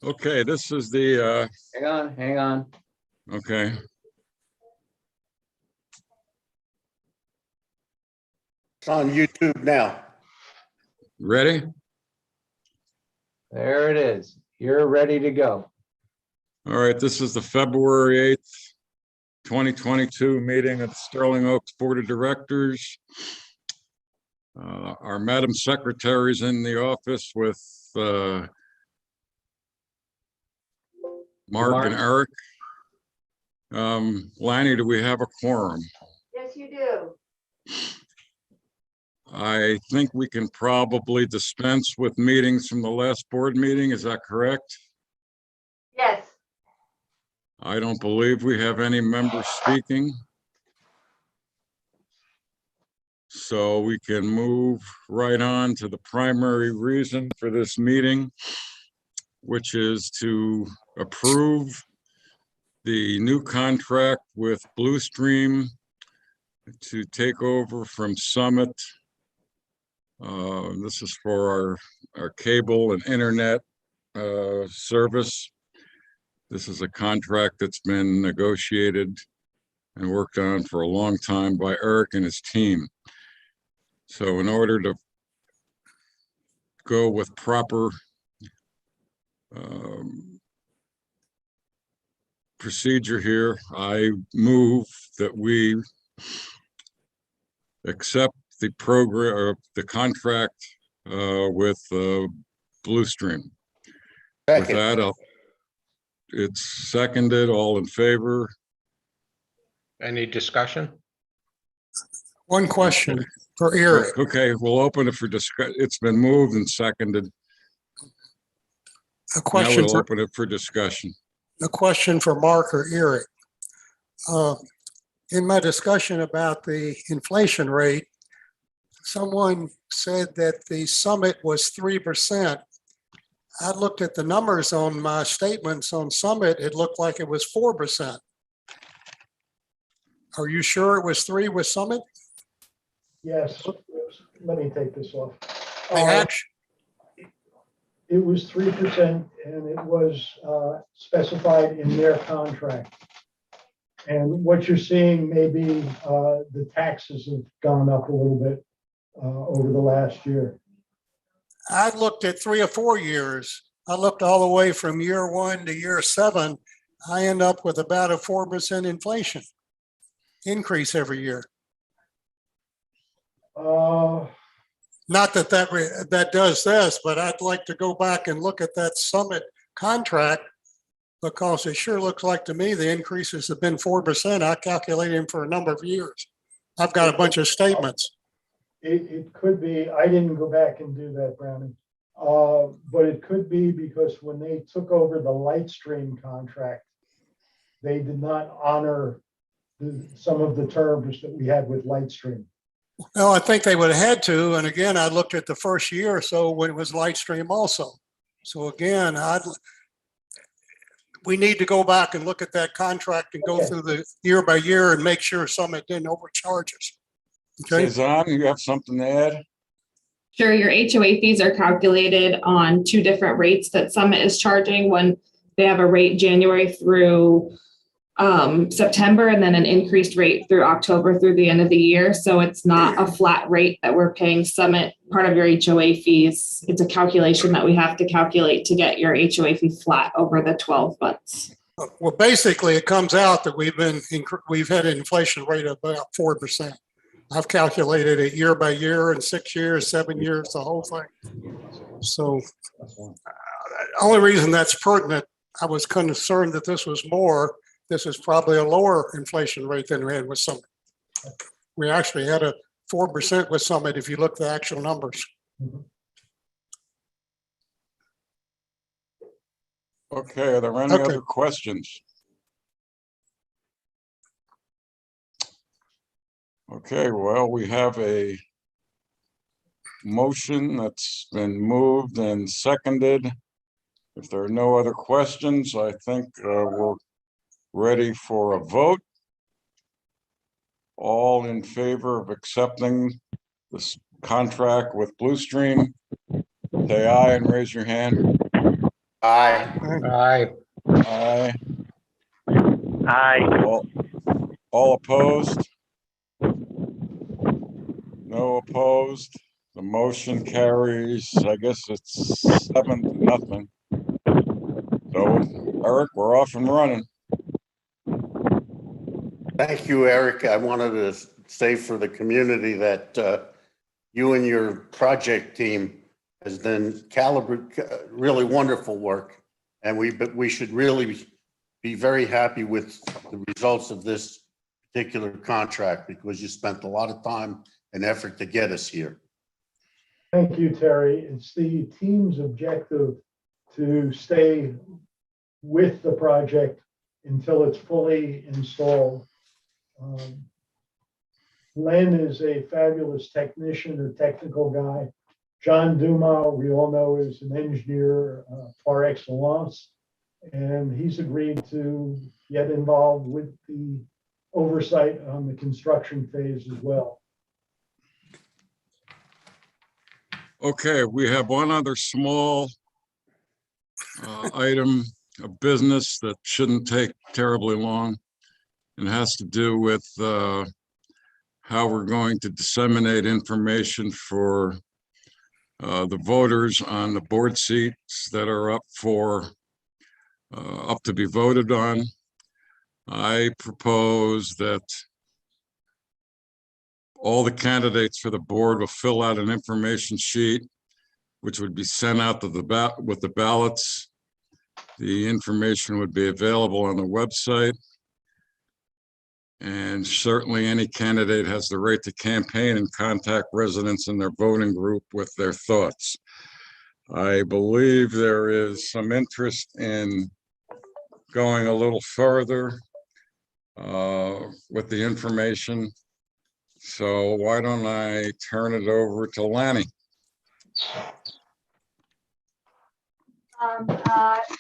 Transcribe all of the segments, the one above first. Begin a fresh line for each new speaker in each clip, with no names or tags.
Okay, this is the,
Hang on.
okay,
It's on YouTube now.
ready?
There it is. You're ready to go.
All right, this is the February 8th, 2022 meeting of the Sterling Oaks Board of Directors. Our Madam Secretary's in the office with Mark and Eric. Lanny, do we have a quorum?
Yes, you do.
I think we can probably dispense with meetings from the last board meeting. Is that correct?
Yes.
I don't believe we have any members speaking. So we can move right on to the primary reason for this meeting, which is to approve the new contract with Bluestream to take over from Summit. This is for our cable and internet service. This is a contract that's been negotiated and worked on for a long time by Eric and his team. So in order to go with proper procedure here, I move that we accept the program or the contract with Bluestream. With
Second.
that, it's seconded. All in favor?
Any discussion?
One question for Eric.
Okay, we'll open it for discussion. It's been moved and seconded.
A
Now
question
we'll
for
open it for discussion.
Mark or Eric. In my discussion about the inflation rate, someone said that the Summit was 3%. I looked at the numbers on my statements on Summit. It looked like it was 4%. Are you sure it was 3 with Summit?
Yes, let me take this off.
The action,
It was 3% and it was specified in their contract. And what you're seeing may be the taxes have gone up a little bit over the last year.
I looked at 3 or 4 years. I looked all the way from year 1 to year 7. I end up with about a 4% inflation increase every year. Not that that does this, but I'd like to go back and look at that Summit contract because it sure looks like to me the increases have been 4%. I calculated them for a number of years. I've got a bunch of statements.
It could be, I didn't go back and do that, Browning. But it could be because when they took over the Lightstream contract, they did not honor some of the terms that we had with Lightstream.
Well, I think they would have had to. And again, I looked at the first year or so when it was Lightstream also. So again, we need to go back and look at that contract and go through the year by year and make sure Summit didn't overcharge us. Okay.
Cezanne, you have something to add?
Sure, your HOA fees are calculated on 2 different rates that Summit is charging. One, they have a rate January through September, and then an increased rate through October through the end of the year. So it's not a flat rate that we're paying Summit part of your HOA fees. It's a calculation that we have to calculate to get your HOA fee flat over the 12 months.
Well, basically, it comes out that we've had an inflation rate of about 4%. I've calculated it year by year and 6 years, 7 years, the whole thing. So the only reason that's pertinent, I was concerned that this was more. This is probably a lower inflation rate than we had with Summit. We actually had a 4% with Summit if you look at the actual numbers.
Okay, are there any other questions? Okay, well, we have a motion that's been moved and seconded. If there are no other questions, I think we're ready for a vote. All in favor of accepting this contract with Blue Stream, say aye and raise your hand.
Aye.
Aye.
Aye.
Aye.
All opposed? No opposed? The motion carries, I guess it's 7-0. So Eric, we're off and running.
Thank you, Eric. I wanted to say for the community that you and your project team has done really wonderful work. And we should really be very happy with the results of this particular contract because you spent a lot of time and effort to get us here.
Thank you, Terry. It's the team's objective to stay with the project until it's fully installed. Len is a fabulous technician, a technical guy. John Duma, we all know, is an engineer par excellence, and he's agreed to get involved with the oversight on the construction phase as well.
Okay, we have one other small item of business that shouldn't take terribly long. It has to do with how we're going to disseminate information for the voters on the board seats that are up to be voted on. I propose that all the candidates for the board will fill out an information sheet, which would be sent out to with the ballots. The information would be available on the website. And certainly any candidate has the right to campaign and contact residents in their voting group with their thoughts. I believe there is some interest in going a little further with the information. So why don't I turn it over to Lanny?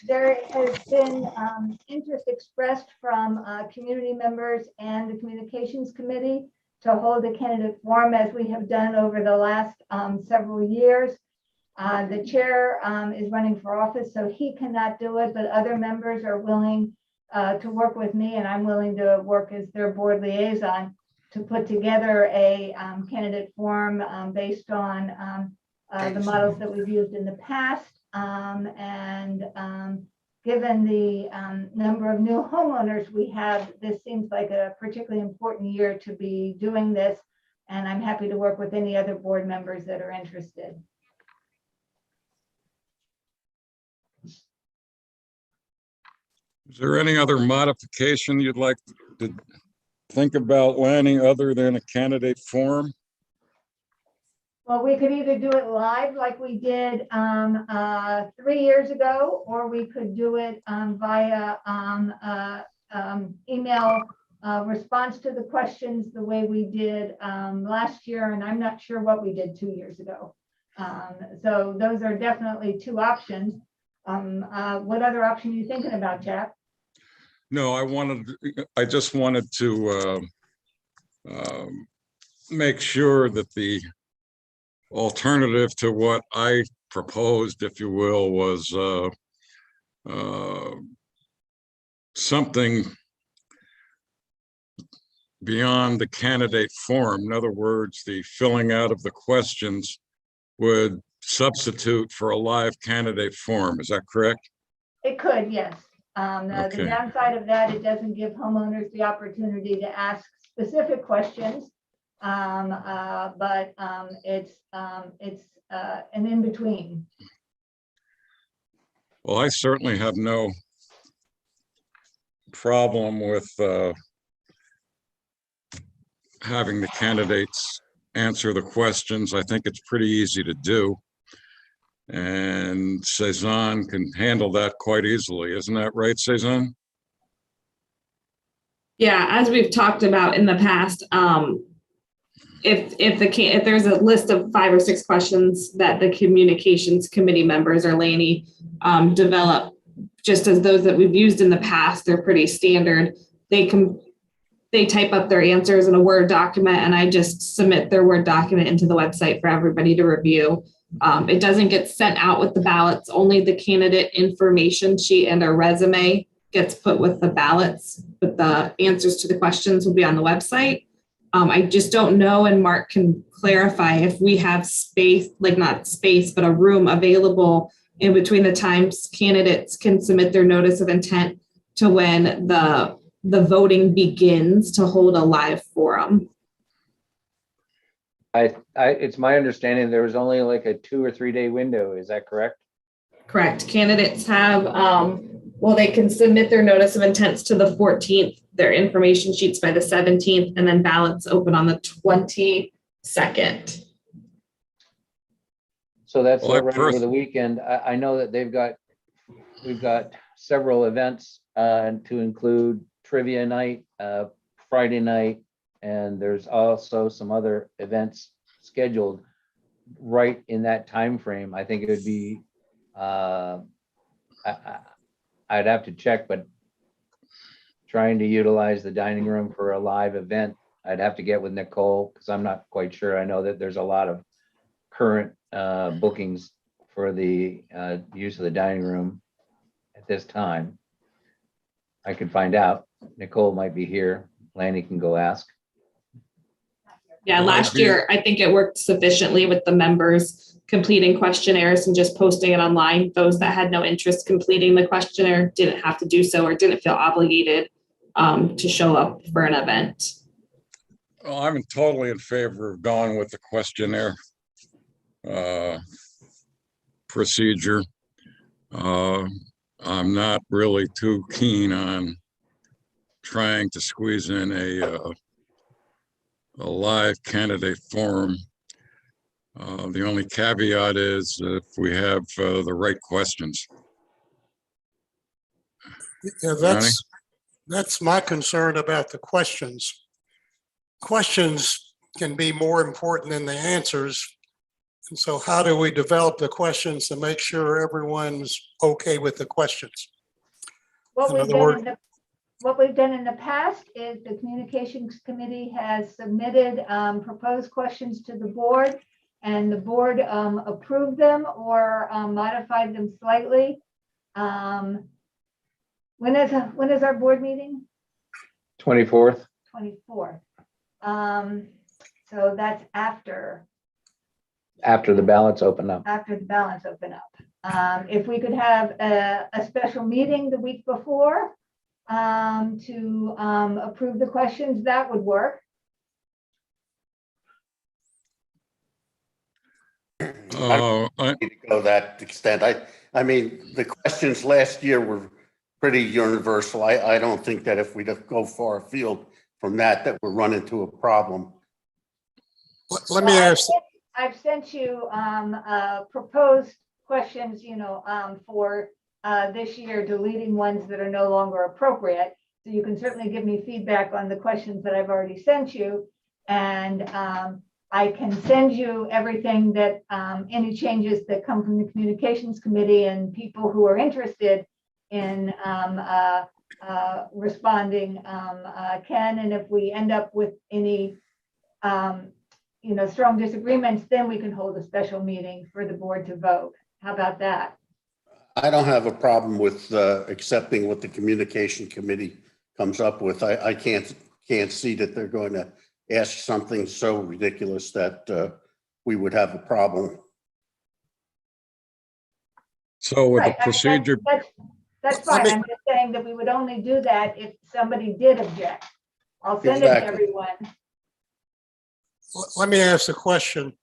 There has been interest expressed from community members and the communications committee to hold a candidate forum as we have done over the last several years. The chair is running for office, so he cannot do it, but other members are willing to work with me, and I'm willing to work as their board liaison to put together a candidate forum based on the models that we've used in the past. Given the number of new homeowners we have, this seems like a particularly important year to be doing this. And I'm happy to work with any other board members that are interested.
Is there any other modification you'd like to think about, Lanny, other than a candidate forum?
Well, we could either do it live like we did 3 years ago, or we could do it via email response to the questions the way we did last year. And I'm not sure what we did 2 years ago. So those are definitely two options. What other option are you thinking about, Jack?
No, I just wanted to make sure that the alternative to what I proposed, if you will, was something beyond the candidate forum. In other words, the filling out of the questions would substitute for a live candidate forum. Is that correct?
It could, yes. The
Okay.
downside of that, it doesn't give homeowners the opportunity to ask specific questions. But it's an in-between.
Well, I certainly have no problem with having the candidates answer the questions. I think it's pretty easy to do. And Cezanne can handle that quite easily. Isn't that right, Cezanne?
Yeah, as we've talked about in the past, if there's a list of 5 or 6 questions that the communications committee members or Laney develop, just as those that we've used in the past, they're pretty standard. They they type up their answers in a Word document, and I just submit their Word document into the website for everybody to review. It doesn't get sent out with the ballots. Only the candidate information sheet and a resume gets put with the ballots, but the answers to the questions will be on the website. I just don't know, and Mark can clarify, if we have space, like not space, but a room available in between the times candidates can submit their notice of intent to when the voting begins to hold a live forum.
It's my understanding there was only like a 2 or 3 day window. Is that correct?
Correct. Candidates have, they can submit their notice of intents to the 14th, their information sheets by the 17th, and then ballots open on the 22nd.
So that's
Well,
already over the weekend. I know that we've got several events to include trivia night, Friday night, and there's also some other events scheduled right in that time frame. I think it would be, I'd have to check, but trying to utilize the dining room for a live event, I'd have to get with Nicole because I'm not quite sure. I know that there's a lot of current bookings for the use of the dining room at this time. I can find out. Nicole might be here. Lanny can go ask.
Yeah,
Might
last
be.
year, I think it worked sufficiently with the members completing questionnaires and just posting it online. Those that had no interest completing the questionnaire didn't have to do so or didn't feel obligated to show up for an event.
Well, I'm totally in favor of going with the questionnaire procedure. I'm not really too keen on trying to squeeze in a live candidate forum. The only caveat is if we have the right questions.
Yeah, that's my concern about the questions. Questions can be more important than the answers. And so how do we develop the questions to make sure everyone's okay with the questions?
What
In
we've
other
done
words-
in the, what we've done in the past is the Communications Committee has submitted proposed questions to the board, and the board approved them or modified them slightly. When is our board meeting?
24th.
24th. So that's after
After the ballots open up.
the ballots open up. If we could have a special meeting the week before to approve the questions, that would work.
I-
To go that extent. I mean, the questions last year were pretty universal. I don't think that if we go far afield from that we're running into a problem.
Let me ask,
I've sent you proposed questions, for this year, deleting ones that are no longer appropriate. So you can certainly give me feedback on the questions that I've already sent you. And I can send you everything that, any changes that come from the Communications Committee and people who are interested in responding can. And if we end up with any strong disagreements, then we can hold a special meeting for the board to vote. How about that?
I don't have a problem with accepting what the Communication Committee comes up with. I can't see that they're going to ask something so ridiculous that we would have a problem.
So with the
Right,
procedure,
That's fine. I'm just saying that we would only do that if somebody did object. I'll send it to
Exactly.
everyone.
let me ask a question.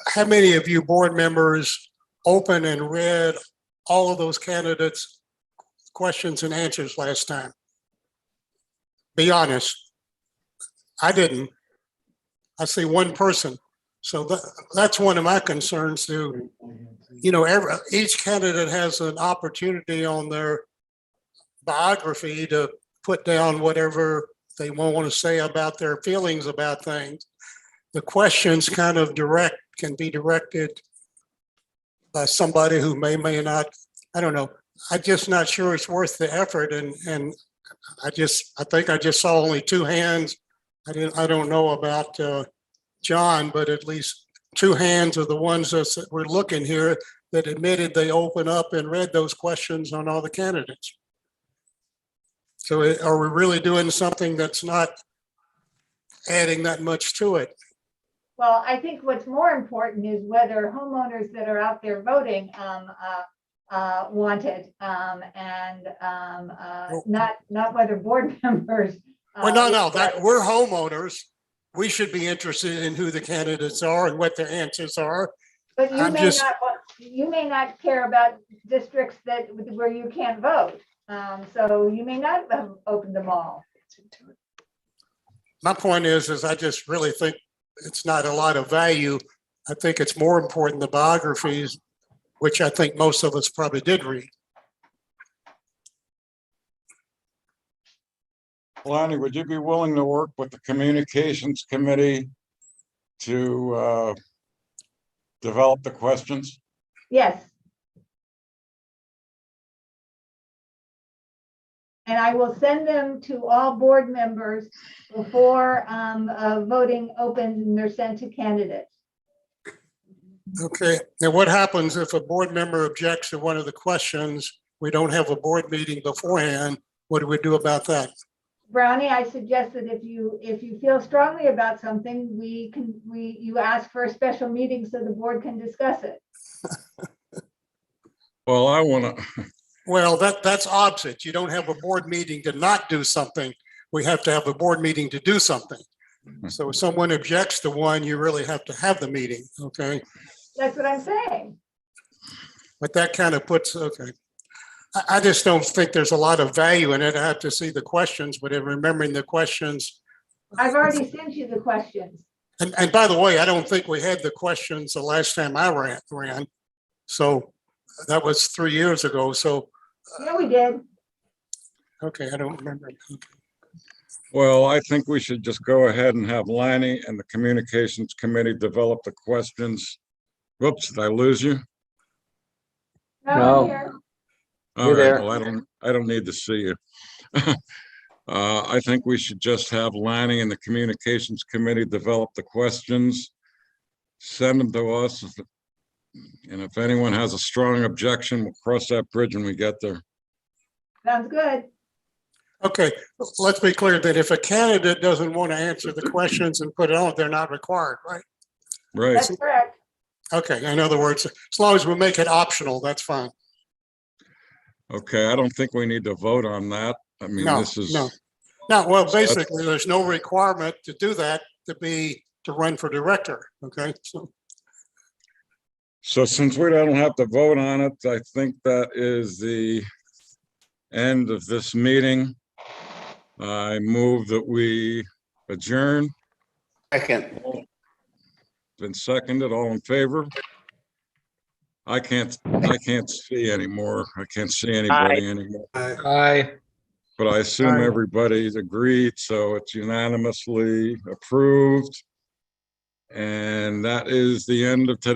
How many of you board members opened and read all of those candidates' questions and answers last time? Be honest. I didn't. I see one person. So that's one of my concerns too. Each candidate has an opportunity on their biography to put down whatever they want to say about their feelings about things. The questions kind of can be directed by somebody who may not, I don't know. I'm just not sure it's worth the effort. And I think I just saw only two hands. I don't know about John, but at least two hands are the ones that were looking here that admitted they opened up and read those questions on all the candidates. So are we really doing something that's not adding that much to it?
Well, I think what's more important is whether homeowners that are out there voting want it, and not whether board members.
Well, no, that we're homeowners. We should be interested in who the candidates are and what their answers are.
But you
I'm
may
just-
not, you may not care about districts where you can't vote. So you may not have opened them all.
My point is I just really think it's not a lot of value. I think it's more important the biographies, which I think most of us probably did read.
Lonnie, would you be willing to work with the communications committee to develop the questions?
Yes. And I will send them to all board members before voting opens and they're sent to candidates.
Okay, now what happens if a board member objects to one of the questions? We don't have a board meeting beforehand. What do we do about that?
Brownie, I suggest that if you feel strongly about something, you ask for a special meeting so the board can discuss it.
Well, I want to,
Well, that's opposite. You don't have a board meeting to not do something. We have to have a board meeting to do something. So if someone objects to one, you really have to have the meeting, okay?
That's what I'm saying.
But that kind of puts, okay. I just don't think there's a lot of value in it. I have to see the questions, but in remembering the questions.
I've already sent you the questions.
And by the way, I don't think we had the questions the last time I ran. So that was 3 years ago. So,
Yeah, we did.
okay, I don't remember.
well, I think we should just go ahead and have Lanny and the communications committee develop the questions. Whoops, did I lose you?
No,
No.
I'm here.
All
You're
right,
there.
well, I don't need to see you. I think we should just have Lanny and the communications committee develop the questions, send them to us. And if anyone has a strong objection, we'll cross that bridge when we get there.
Sounds good.
Okay, let's be clear that if a candidate doesn't want to answer the questions and put it on, they're not required, right?
Right,
That's correct.
Okay, in other words, as long as we make it optional, that's fine.
okay, I don't think we need to vote on that. I mean,
No,
this is,
no. No, well, basically, there's no requirement to do that to run for director, okay?
so since we don't have to vote on it, I think that is the end of this meeting. I move that we adjourn.
Second,
Been seconded, all in favor? I can't see anymore. I can't see anybody anymore,
Aye.
but I assume
Aye.
everybody's agreed, so it's unanimously approved. And that is the end of today's